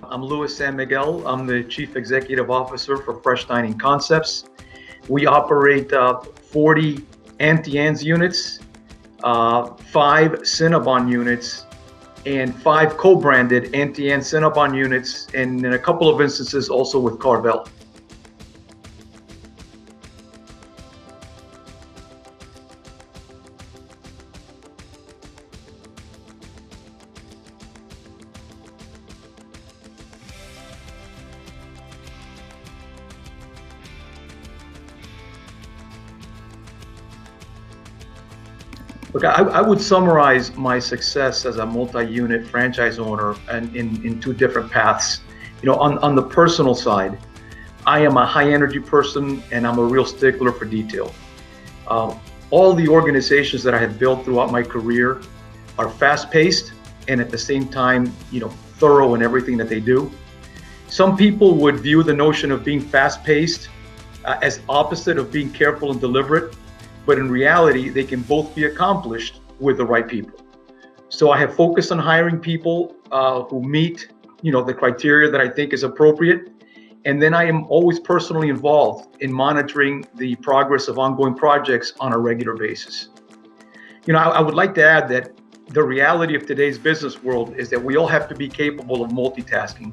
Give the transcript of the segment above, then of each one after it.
I'm Louis San Miguel. I'm the Chief Executive Officer for Fresh Dining Concepts. We operate 40 Auntie Anne's units, 5 Cinnabon units, and 5 co-branded Auntie Anne Cinnabon units, and in a couple of instances also with Carvel. Look, I would summarize my success as a multi-unit franchise owner and in two different paths. On the personal side, I am a high energy person and I'm a real stickler for detail. All the organizations that I have built throughout my career are fast paced and at the same time, thorough in everything that they do. Some people would view the notion of being fast paced as opposite of being careful and deliberate. But in reality, they can both be accomplished with the right people. So I have focused on hiring people who meet, the criteria that I think is appropriate. And then I am always personally involved in monitoring the progress of ongoing projects on a regular basis. I would like to add that the reality of today's business world is that we all have to be capable of multitasking.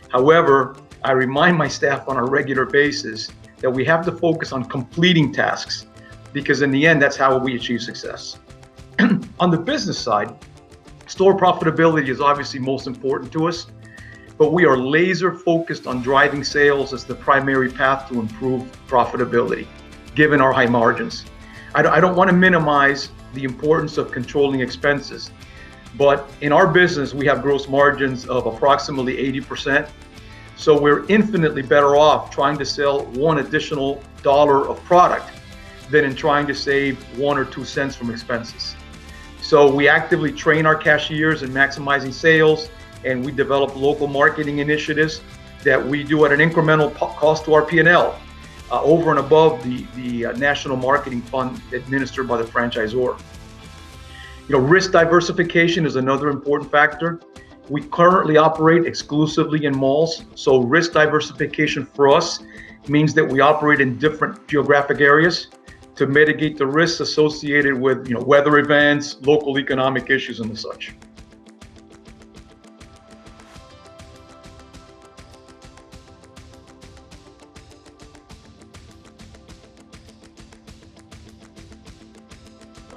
However, I remind my staff on a regular basis that we have to focus on completing tasks, because in the end, that's how we achieve success. On the business side, store profitability is obviously most important to us, but we are laser focused on driving sales as the primary path to improve profitability, given our high margins. I don't want to minimize the importance of controlling expenses, but in our business, we have gross margins of approximately 80%. So we're infinitely better off trying to sell one additional dollar of product than in trying to save 1 or 2 cents from expenses. So we actively train our cashiers in maximizing sales, and we develop local marketing initiatives that we do at an incremental cost to our P&L, over and above the national marketing fund administered by the franchisor. Risk diversification is another important factor. We currently operate exclusively in malls, so risk diversification for us means that we operate in different geographic areas to mitigate the risks associated with weather events, local economic issues, and the such.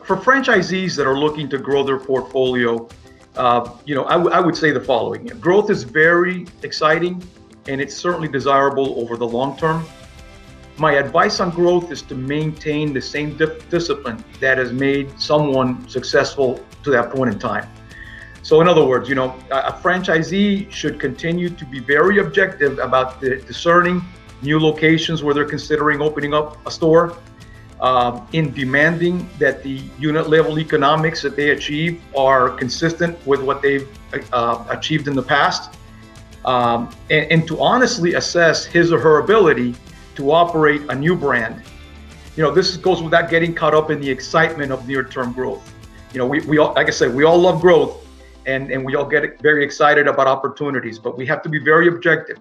For franchisees that are looking to grow their portfolio, I would say the following. Growth is very exciting and it's certainly desirable over the long term. My advice on growth is to maintain the same discipline that has made someone successful to that point in time. So in other words, a franchisee should continue to be very objective about discerning new locations where they're considering opening up a store, in demanding that the unit level economics that they achieve are consistent with what they've achieved in the past, and to honestly assess his or her ability to operate a new brand. This goes without getting caught up in the excitement of near-term growth. We all, like I said, we all love growth and we all get very excited about opportunities, but we have to be very objective.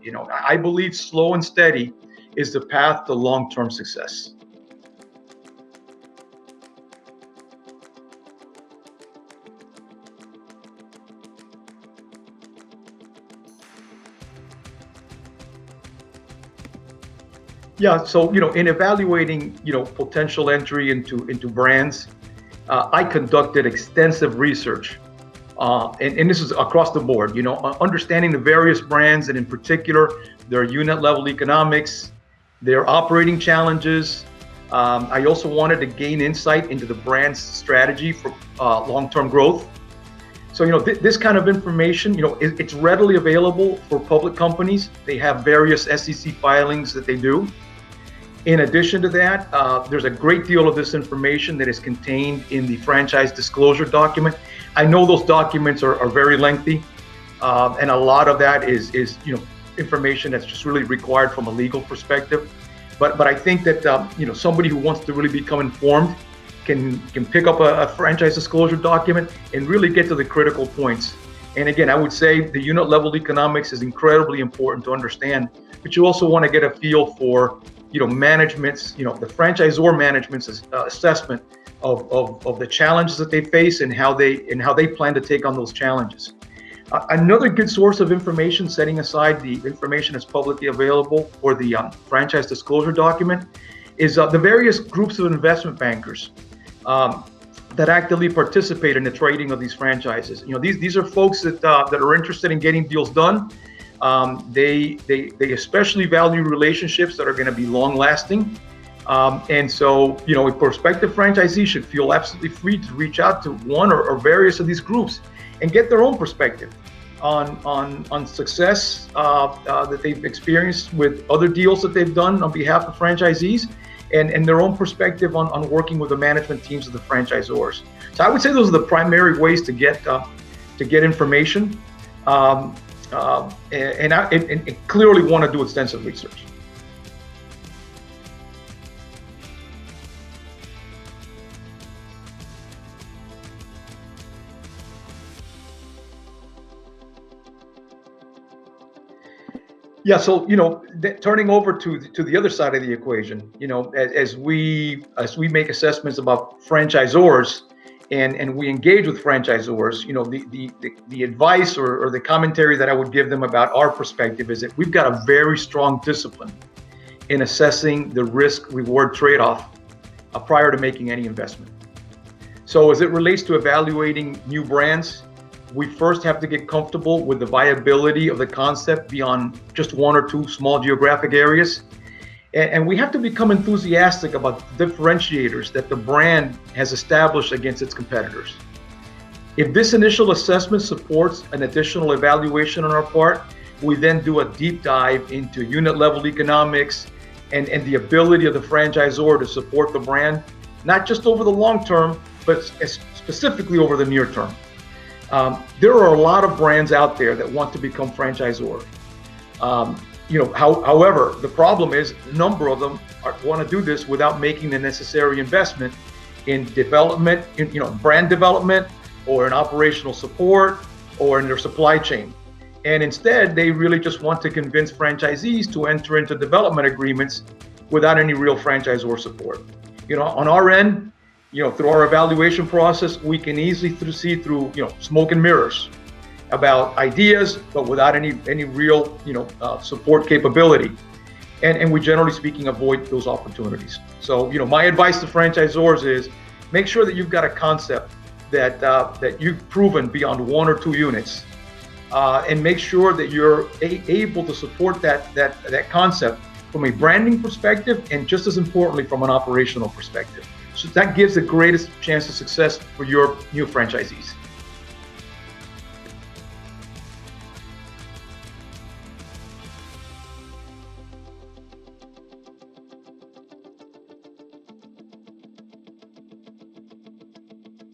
I believe slow and steady is the path to long-term success. Yeah, so in evaluating potential entry into brands, I conducted extensive research, and this is across the board. Understanding the various brands and in particular their unit level economics, their operating challenges. I also wanted to gain insight into the brand's strategy for long-term growth. So this kind of information, it's readily available for public companies. They have various SEC filings that they do. In addition to that, there's a great deal of this information that is contained in the franchise disclosure document. I know those documents are very lengthy, and a lot of that is information that's just really required from a legal perspective. But I think that somebody who wants to really become informed can pick up a franchise disclosure document and really get to the critical points And again, I would say the unit level economics is incredibly important to understand, but you also want to get a feel for, management's, the franchisor management's assessment of the challenges that they face and how they plan to take on those challenges. Another good source of information, setting aside the information that's publicly available or the franchise disclosure document, is the various groups of investment bankers that actively participate in the trading of these franchises. These are folks that are interested in getting deals done. They especially value relationships that are going to be long lasting. And so, a prospective franchisee should feel absolutely free to reach out to one or various of these groups and get their own perspective on success that they've experienced with other deals that they've done on behalf of franchisees, and their own perspective on working with the management teams of the franchisors. So I would say those are the primary ways to get information, and clearly want to do extensive research. Yeah, so turning over to the other side of the equation, as we make assessments about franchisors, and we engage with franchisors, the advice or the commentary that I would give them about our perspective is that we've got a very strong discipline in assessing the risk-reward trade-off prior to making any investment. So as it relates to evaluating new brands, we first have to get comfortable with the viability of the concept beyond just one or two small geographic areas. And we have to become enthusiastic about the differentiators that the brand has established against its competitors. If this initial assessment supports an additional evaluation on our part, we then do a deep dive into unit level economics and the ability of the franchisor to support the brand, not just over the long term, but specifically over the near term. There are a lot of brands out there that want to become franchisor. However, the problem is a number of them want to do this without making the necessary investment in development, brand development, or in operational support, or in their supply chain. And instead, they really just want to convince franchisees to enter into development agreements without any real franchisor support. On our end, through our evaluation process, we can easily see through, smoke and mirrors about ideas, but without any real, support capability. And we, generally speaking, avoid those opportunities. So, my advice to franchisors is make sure that you've got a concept that you've proven beyond one or two units, and make sure that you're able to support that concept from a branding perspective, and just as importantly, from an operational perspective. So that gives the greatest chance of success for your new franchisees.